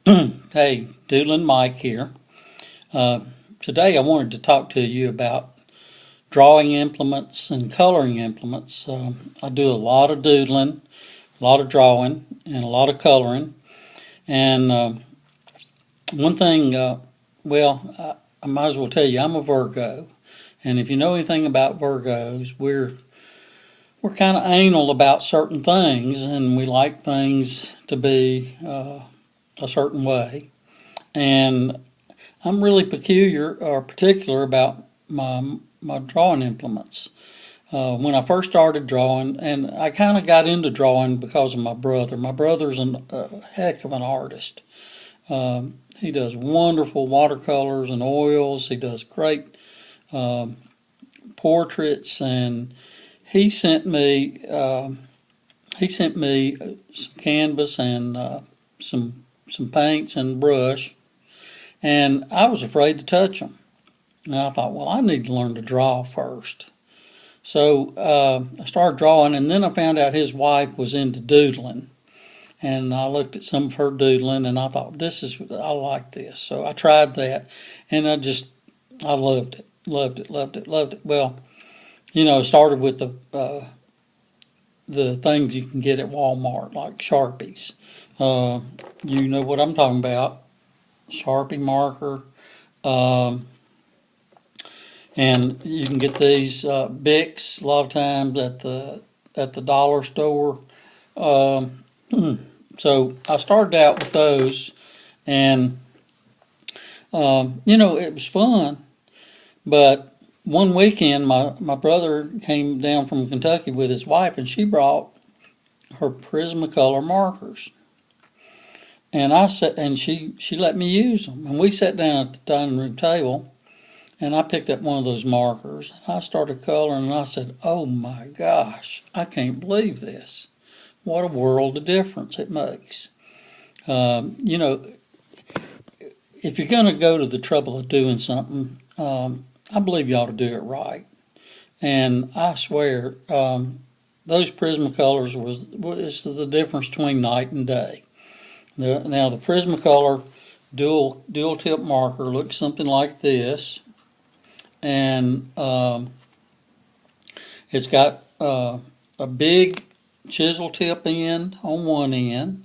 Hey, Doodling Mike here. Today I wanted to talk to you about drawing implements and coloring implements. I do a lot of doodling, a lot of drawing, and a lot of coloring. And one thing, I might as well tell you, I'm a Virgo. And if you know anything about Virgos, we're kind of anal about certain things, and we like things to be a certain way. And I'm really particular about my drawing implements. When I first started drawing, and I kind of got into drawing because of my brother. My brother's a heck of an artist. He does wonderful watercolors and oils. He does great portraits, and he sent me some canvas and some paints and brush, and I was afraid to touch them. And I thought, well, I need to learn to draw first. So I started drawing, and then I found out his wife was into doodling. And I looked at some of her doodling, and I thought, I like this. So I tried that, and I loved it, loved it, loved it, loved it. Well, it started with the things you can get at Walmart, like Sharpies. You know what I'm talking about. Sharpie marker. And you can get these Bics a lot of times at the dollar store. So I started out with those, and it was fun. But one weekend, my brother came down from Kentucky with his wife, and she brought her Prismacolor markers. And she let me use them. And we sat down at the dining room table, and I picked up one of those markers. And I started coloring, and I said, "Oh my gosh, I can't believe this! What a world of difference it makes." If you're going to go to the trouble of doing something, I believe you ought to do it right. And I swear, those Prismacolors was the difference between night and day. Now the Prismacolor dual tip marker looks something like this, and it's got a big chisel tip end on one end,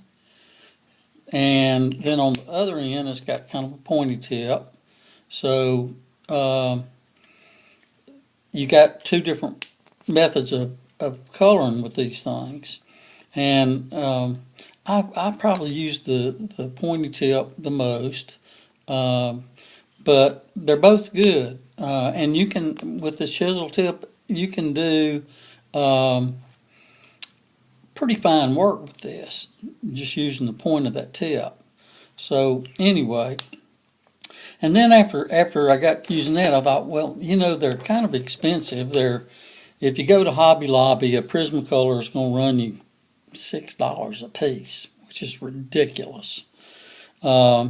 and then on the other end it's got kind of a pointy tip. So you got two different methods of coloring with these things, and I probably use the pointy tip the most, but they're both good. And you can, with the chisel tip, you can do pretty fine work with this, just using the point of that tip. So anyway, and then after I got using that, I thought, well, they're kind of expensive. If you go to Hobby Lobby, a Prismacolor is going to run you $6 a piece, which is ridiculous. Or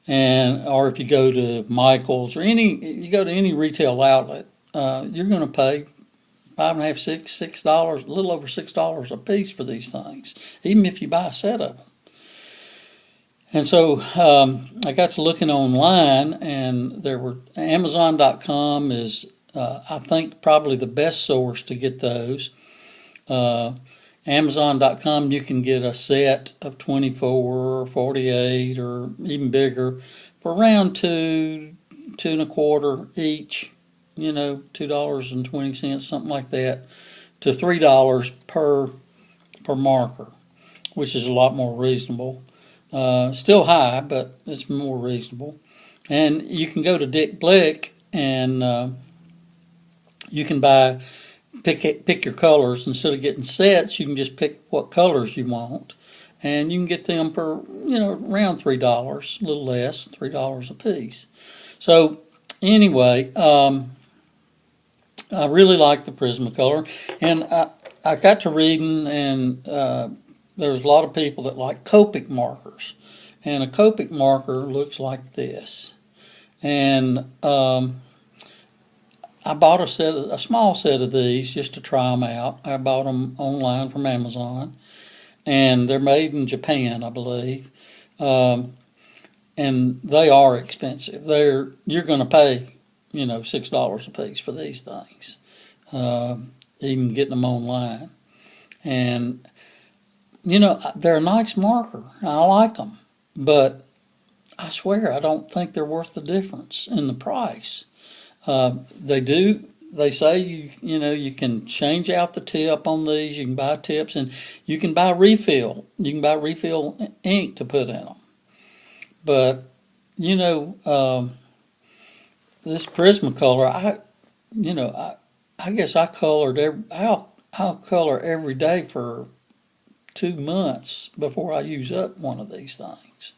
if you go to Michael's or you go to any retail outlet, you're going to pay $5.50, $6, a little over $6 a piece for these things, even if you buy a set of them. And so I got to looking online, and Amazon.com is, I think, probably the best source to get those. Amazon.com, you can get a set of 24 or 48 or even bigger for around $2 and a quarter each, $2.20, something like that, to $3 per marker, which is a lot more reasonable. Still high, but it's more reasonable. And you can go to Dick Blick, and you can pick your colors. Instead of getting sets, you can just pick what colors you want, and you can get them for around $3, a little less, $3 a piece. So anyway, I really like the Prismacolor, and I got to reading, and there's a lot of people that like Copic markers, and a Copic marker looks like this, and I bought a small set of these just to try them out. I bought them online from Amazon, and they're made in Japan, I believe. and they are expensive. You're going to pay, $6 a piece for these things, even getting them online. And they're a nice marker. I like them, but I swear I don't think they're worth the difference in the price. They say you can change out the tip on these. You can buy tips, and you can buy refill. You can buy refill ink to put in them. But this Prismacolor, I guess I'll color every day for 2 months before I use up one of these things.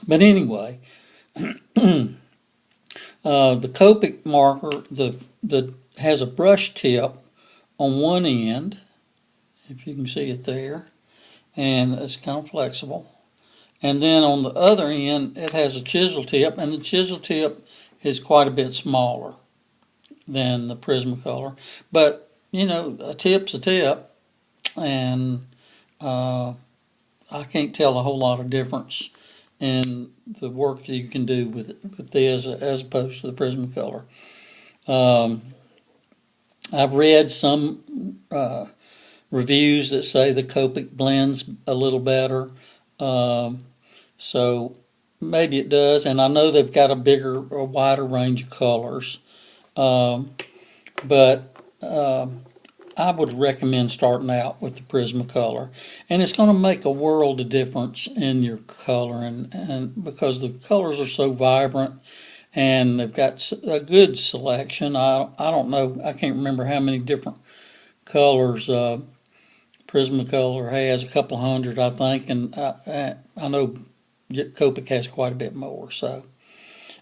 But anyway. The Copic marker the has a brush tip on one end, if you can see it there, and it's kind of flexible. And then on the other end, it has a chisel tip, and the chisel tip is quite a bit smaller than the Prismacolor. But a tip's a tip, and I can't tell a whole lot of difference in the work you can do with this as opposed to the Prismacolor. I've read some reviews that say the Copic blends a little better, so maybe it does. And I know they've got a wider range of colors, but I would recommend starting out with the Prismacolor, and it's going to make a world of difference in your coloring, and because the colors are so vibrant, and they've got a good selection. I don't know, I can't remember how many different colors Prismacolor has, a couple hundred, I think, and I know Copic has quite a bit more. So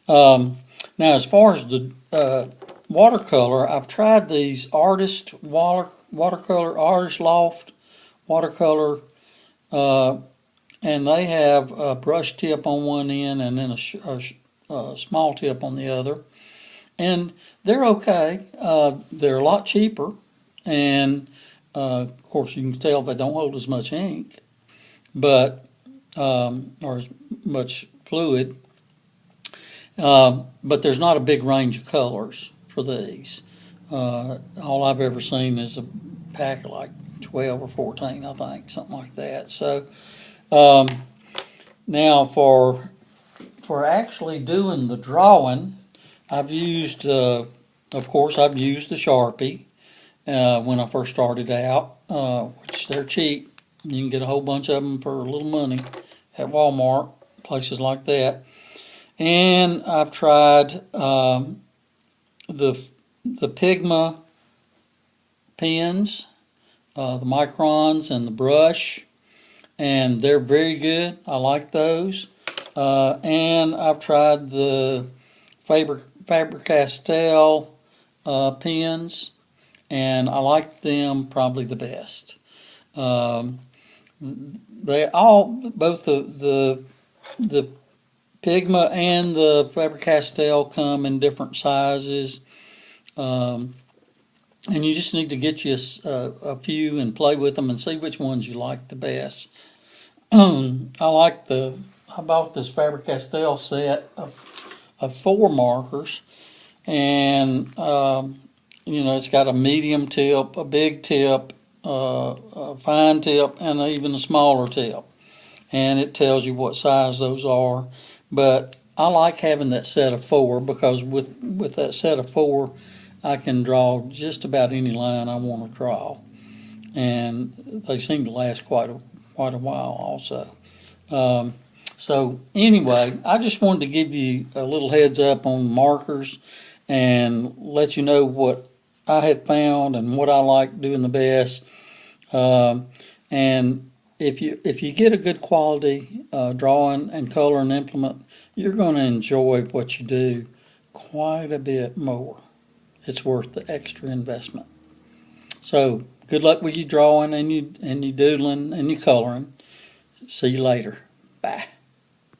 now, as far as the watercolor, I've tried these watercolor Artist Loft watercolor, and they have a brush tip on one end and then a small tip on the other, and they're okay. They're a lot cheaper, and of course you can tell they don't hold as much ink, but or as much fluid, but there's not a big range of colors for these. All I've ever seen is a pack of like 12 or 14, I think, something like that. So now for actually doing the drawing, I've used, of course, I've used the Sharpie when I first started out, which they're cheap. You can get a whole bunch of them for a little money at Walmart, places like that. And I've tried the Pigma pens, the microns and the brush, and they're very good. I like those. And I've tried the Faber-Castell pens, and I like them probably the best. They both the Pigma and the Faber-Castell come in different sizes, and you just need to get you a few and play with them and see which ones you like the best. I bought this Faber-Castell set of 4 markers, and it's got a medium tip, a big tip, a fine tip, and even a smaller tip, and it tells you what size those are. But I like having that set of 4, because with that set of 4, I can draw just about any line I want to draw, and they seem to last quite a while also. So anyway, I just wanted to give you a little heads up on markers and let you know what I had found and what I like doing the best. And if you get a good quality drawing and coloring implement, you're going to enjoy what you do quite a bit more. It's worth the extra investment. So good luck with you drawing and you doodling and you coloring. See you later. Bye.